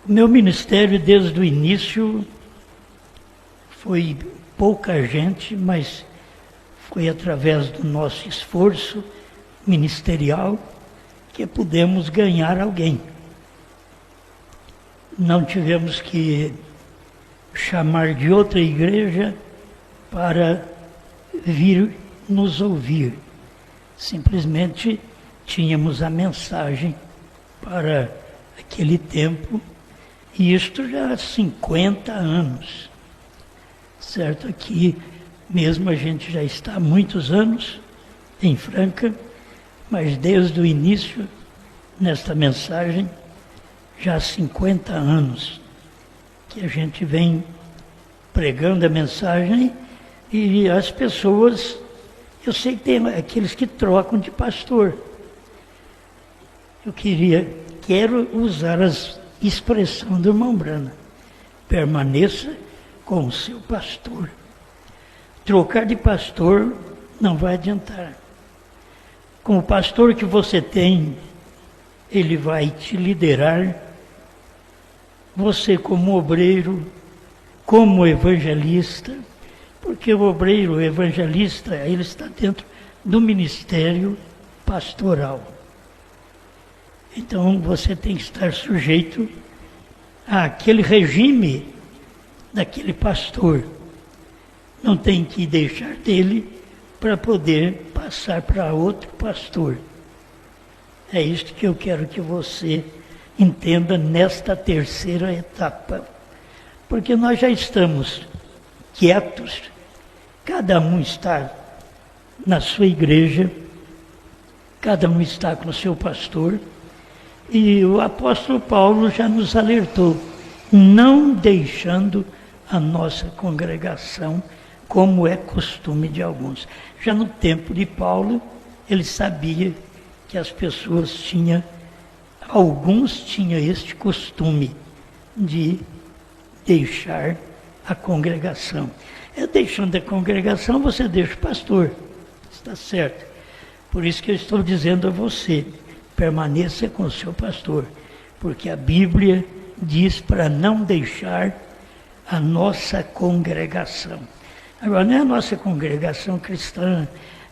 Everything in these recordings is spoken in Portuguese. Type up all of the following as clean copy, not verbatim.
O meu ministério, desde o início, foi pouca gente, mas foi através do nosso esforço ministerial que pudemos ganhar alguém. Não tivemos que chamar de outra igreja para vir nos ouvir. Simplesmente tínhamos a mensagem para aquele tempo, e isto já há 50 anos. Certo? Aqui mesmo a gente já está há muitos anos em Franca, mas desde o início, nesta mensagem, já há 50 anos que a gente vem pregando a mensagem, e as pessoas, eu sei que tem aqueles que trocam de pastor. Eu quero usar a expressão do irmão Brana: permaneça com o seu pastor. Trocar de pastor não vai adiantar. Com o pastor que você tem, ele vai te liderar. Você como obreiro, como evangelista, porque o obreiro, o evangelista, ele está dentro do ministério pastoral. Então você tem que estar sujeito àquele regime daquele pastor. Não tem que deixar dele para poder passar para outro pastor. É isto que eu quero que você entenda nesta terceira etapa. Porque nós já estamos quietos, cada um está na sua igreja, cada um está com o seu pastor, e o apóstolo Paulo já nos alertou, não deixando a nossa congregação, como é costume de alguns. Já no tempo de Paulo, ele sabia que as pessoas alguns tinham este costume de deixar a congregação. Deixando a congregação, você deixa o pastor, está certo. Por isso que eu estou dizendo a você, permaneça com o seu pastor, porque a Bíblia diz para não deixar a nossa congregação. Agora, não é a nossa congregação cristã,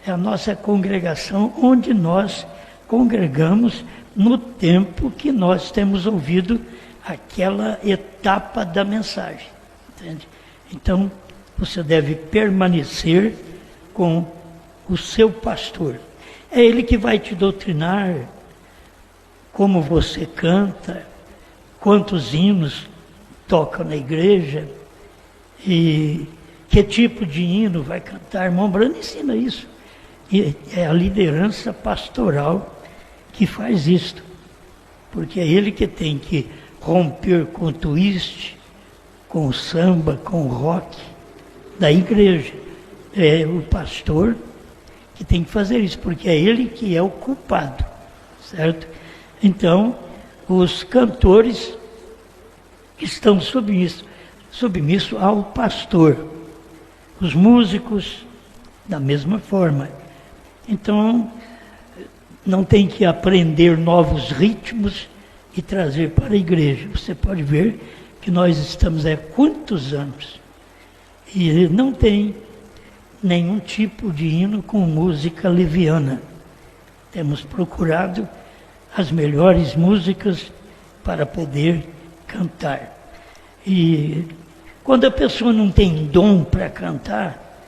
é a nossa congregação onde nós congregamos no tempo que nós temos ouvido aquela etapa da mensagem. Entende? Então, você deve permanecer com o seu pastor. É ele que vai te doutrinar como você canta, quantos hinos tocam na igreja e que tipo de hino vai cantar. Irmão Brana ensina isso. E é a liderança pastoral que faz isto. Porque é ele que tem que romper com o twist, com o samba, com o rock da igreja. É o pastor que tem que fazer isso, porque é ele que é o culpado, certo? Então, os cantores estão submissos ao pastor. Os músicos, da mesma forma. Então, não tem que aprender novos ritmos e trazer para a igreja. Você pode ver que nós estamos há quantos anos e não tem nenhum tipo de hino com música leviana. Temos procurado as melhores músicas para poder cantar. E quando a pessoa não tem dom para cantar,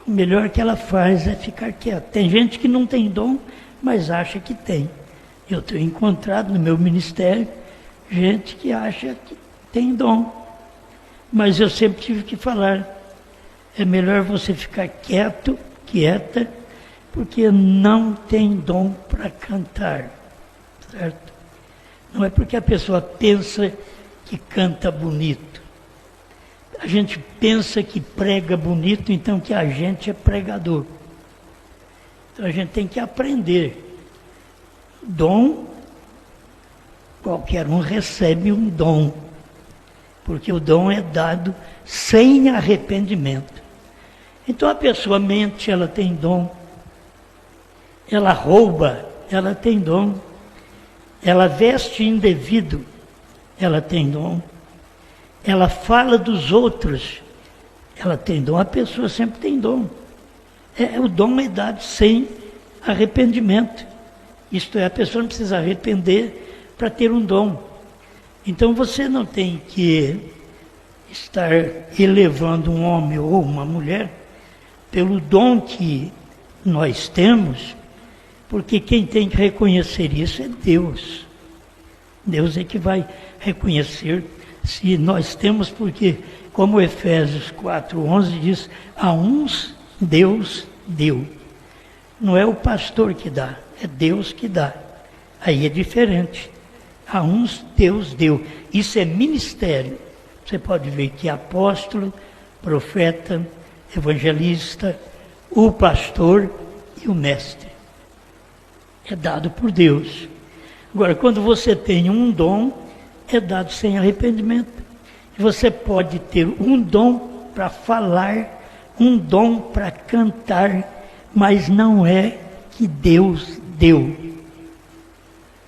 o melhor que ela faz é ficar quieta. Tem gente que não tem dom, mas acha que tem. Eu tenho encontrado no meu ministério gente que acha que tem dom. Mas eu sempre tive que falar, é melhor você ficar quieto, quieta, porque não tem dom para cantar, certo? Não é porque a pessoa pensa que canta bonito. A gente pensa que prega bonito, então que a gente é pregador. Então a gente tem que aprender. Dom, qualquer um recebe um dom, porque o dom é dado sem arrependimento. Então a pessoa mente, ela tem dom. Ela rouba, ela tem dom. Ela veste indevido, ela tem dom. Ela fala dos outros, ela tem dom. A pessoa sempre tem dom. O dom é dado sem arrependimento. Isto é, a pessoa não precisa arrepender para ter um dom. Então você não tem que estar elevando um homem ou uma mulher pelo dom que nós temos, porque quem tem que reconhecer isso é Deus. Deus é que vai reconhecer se nós temos, porque, como Efésios 4:11 diz, a uns Deus deu. Não é o pastor que dá, é Deus que dá. Aí é diferente. A uns Deus deu. Isso é ministério. Você pode ver que apóstolo, profeta, evangelista, o pastor e o mestre. É dado por Deus. Agora, quando você tem um dom, é dado sem arrependimento. Você pode ter um dom para falar, um dom para cantar, mas não é que Deus deu.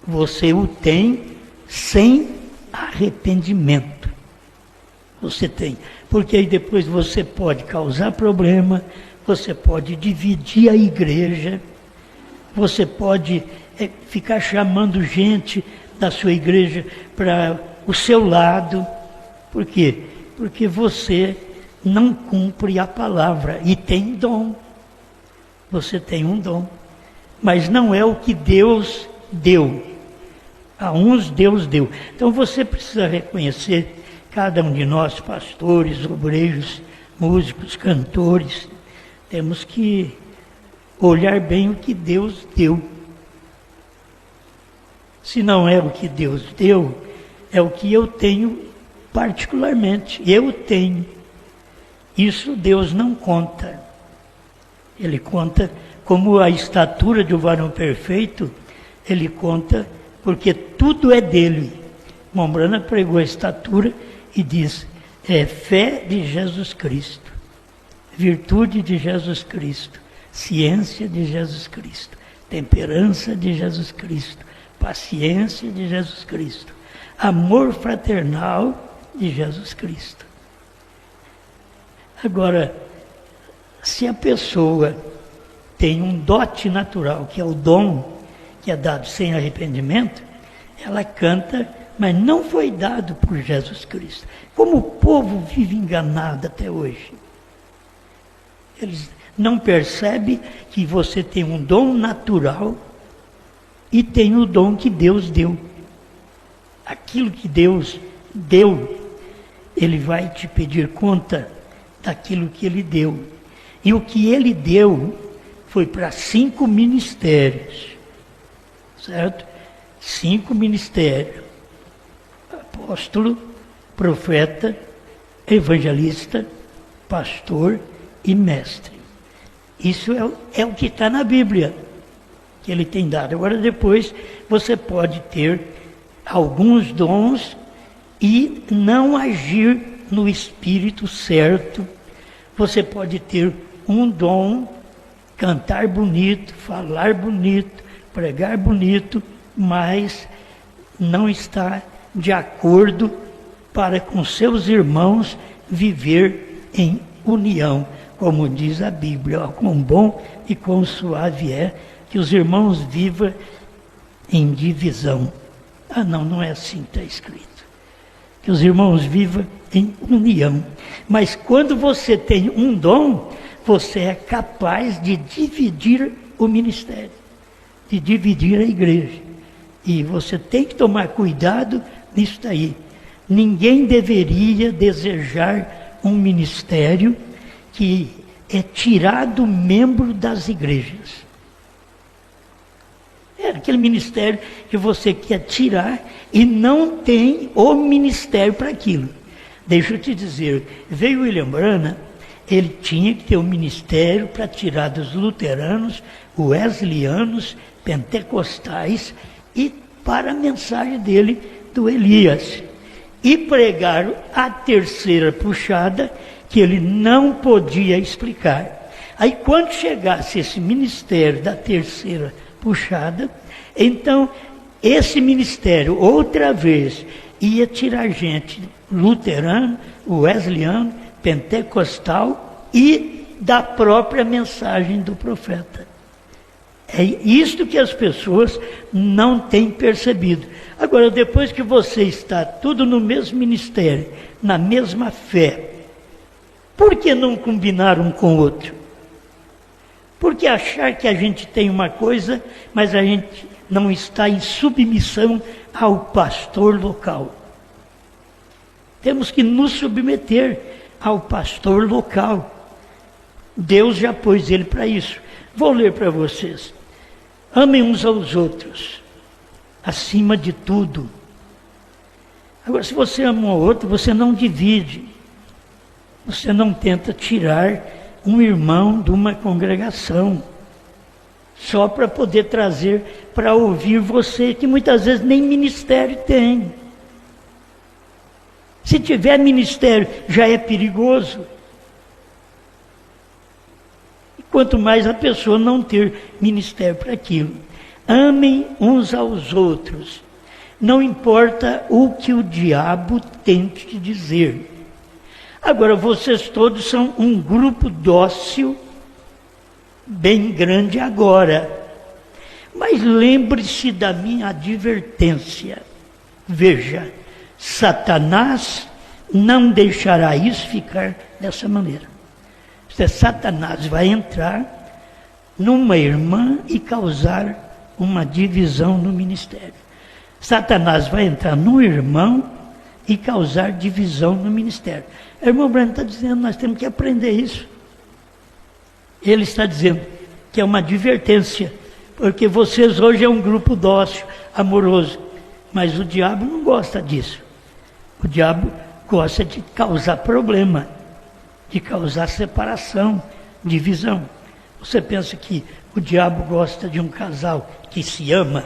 Você o tem sem arrependimento. Você tem. Porque aí depois você pode causar problema, você pode dividir a igreja, você pode ficar chamando gente da sua igreja para o seu lado. Por quê? Porque você não cumpre a palavra e tem dom. Você tem um dom, mas não é o que Deus deu. A uns Deus deu. Então você precisa reconhecer, cada um de nós, pastores, obreiros, músicos, cantores, temos que olhar bem o que Deus deu. Se não é o que Deus deu, é o que eu tenho particularmente. Eu tenho. Isso Deus não conta. Ele conta como a estatura de um varão perfeito, ele conta porque tudo é dele. Mombrana pregou a estatura e diz, é fé de Jesus Cristo, virtude de Jesus Cristo, ciência de Jesus Cristo, temperança de Jesus Cristo, paciência de Jesus Cristo, amor fraternal de Jesus Cristo. Agora, se a pessoa tem um dote natural, que é o dom, que é dado sem arrependimento, ela canta, mas não foi dado por Jesus Cristo. Como o povo vive enganado até hoje. Eles não percebem que você tem um dom natural e tem o dom que Deus deu. Aquilo que Deus deu, Ele vai te pedir conta daquilo que Ele deu. E o que Ele deu foi para 5 ministérios. Certo? 5 ministérios. Apóstolo, profeta, evangelista, pastor e mestre. Isso é o que está na Bíblia, que ele tem dado. Agora depois você pode ter alguns dons e não agir no espírito certo. Você pode ter um dom, cantar bonito, falar bonito, pregar bonito, mas não está de acordo para com seus irmãos viver em união, como diz a Bíblia. Ó, quão bom e quão suave é que os irmãos vivam em divisão. Ah, não é assim que está escrito. Que os irmãos vivam em união. Mas quando você tem um dom, você é capaz de dividir o ministério, de dividir a igreja. E você tem que tomar cuidado nisso daí. Ninguém deveria desejar um ministério que é tirado membro das igrejas. É aquele ministério que você quer tirar e não tem o ministério para aquilo. Deixa eu te dizer, veio William Branham, ele tinha que ter um ministério para tirar dos luteranos, wesleyanos, pentecostais e para a mensagem dele do Elias. E pregaram a terceira puxada que ele não podia explicar. Aí quando chegasse esse ministério da terceira puxada, então esse ministério outra vez ia tirar gente luterano, wesleyano, pentecostal e da própria mensagem do profeta. É isto que as pessoas não têm percebido. Agora, depois que você está tudo no mesmo ministério, na mesma fé, por que não combinar um com o outro? Por que achar que a gente tem uma coisa, mas a gente não está em submissão ao pastor local? Temos que nos submeter ao pastor local. Deus já pôs ele para isso. Vou ler para vocês. Amem uns aos outros, acima de tudo. Agora, se você ama o outro, você não divide. Você não tenta tirar um irmão de uma congregação, só para poder trazer para ouvir você, que muitas vezes nem ministério tem. Se tiver ministério, já é perigoso. E quanto mais a pessoa não ter ministério para aquilo. Amem uns aos outros. Não importa o que o diabo tente te dizer. Agora, vocês todos são um grupo dócil, bem grande agora. Mas lembre-se da minha advertência. Veja, Satanás não deixará isso ficar dessa maneira. Satanás vai entrar numa irmã e causar uma divisão no ministério. Satanás vai entrar no irmão e causar divisão no ministério. O irmão Brando está dizendo, nós temos que aprender isso. Ele está dizendo que é uma advertência, porque vocês hoje é um grupo dócil, amoroso, mas o diabo não gosta disso. O diabo gosta de causar problema, de causar separação, divisão. Você pensa que o diabo gosta de um casal que se ama?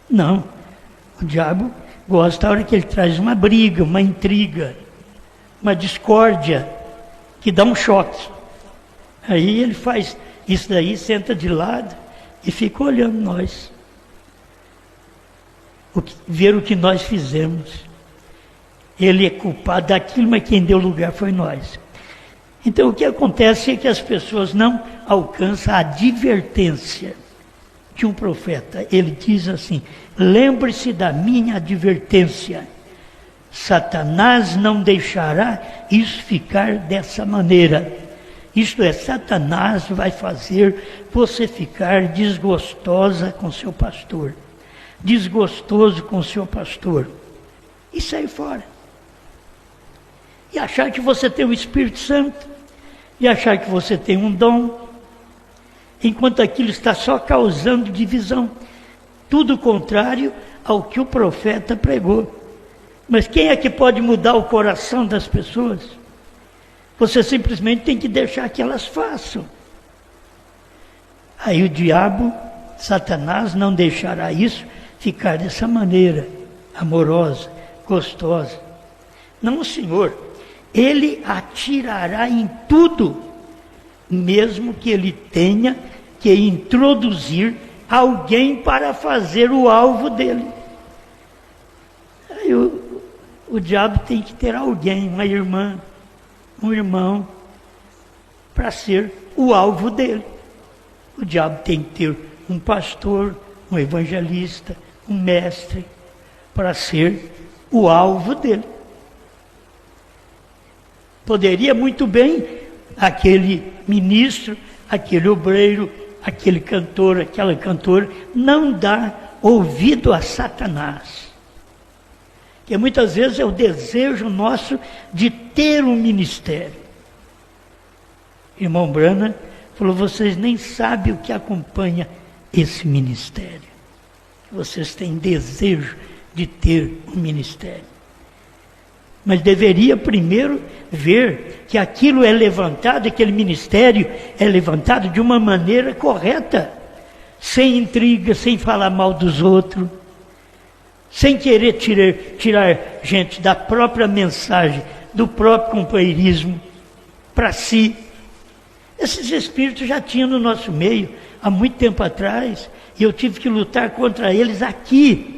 Não. O diabo gosta da hora que ele traz uma briga, uma intriga, uma discórdia, que dá um choque. Aí ele faz isso daí, senta de lado e fica olhando nós. Ver o que nós fizemos. Ele é culpado daquilo, mas quem deu lugar foi nós. Então o que acontece é que as pessoas não alcançam a advertência de um profeta. Ele diz assim, lembre-se da minha advertência. Satanás não deixará isso ficar dessa maneira. Isto é, Satanás vai fazer você ficar desgostosa com seu pastor. Desgostoso com seu pastor. E sair fora. E achar que você tem o Espírito Santo. E achar que você tem um dom. Enquanto aquilo está só causando divisão. Tudo contrário ao que o profeta pregou. Mas quem é que pode mudar o coração das pessoas? Você simplesmente tem que deixar que elas façam. Aí o diabo, Satanás, não deixará isso ficar dessa maneira, amorosa, gostosa. Não, Senhor, ele atirará em tudo, mesmo que ele tenha que introduzir alguém para fazer o alvo dele. Aí o diabo tem que ter alguém, uma irmã, um irmão, para ser o alvo dele. O diabo tem que ter um pastor, um evangelista, um mestre, para ser o alvo dele. Poderia muito bem aquele ministro, aquele obreiro, aquele cantor, aquela cantora, não dar ouvido a Satanás. Que muitas vezes é o desejo nosso de ter um ministério. Irmão Brana falou, vocês nem sabem o que acompanha esse ministério. Vocês têm desejo de ter um ministério. Mas deveria primeiro ver que aquilo é levantado, aquele ministério é levantado de uma maneira correta, sem intriga, sem falar mal dos outros, sem querer tirar gente da própria mensagem, do próprio companheirismo, para si. Esses espíritos já tinham no nosso meio, há muito tempo atrás, e eu tive que lutar contra eles aqui,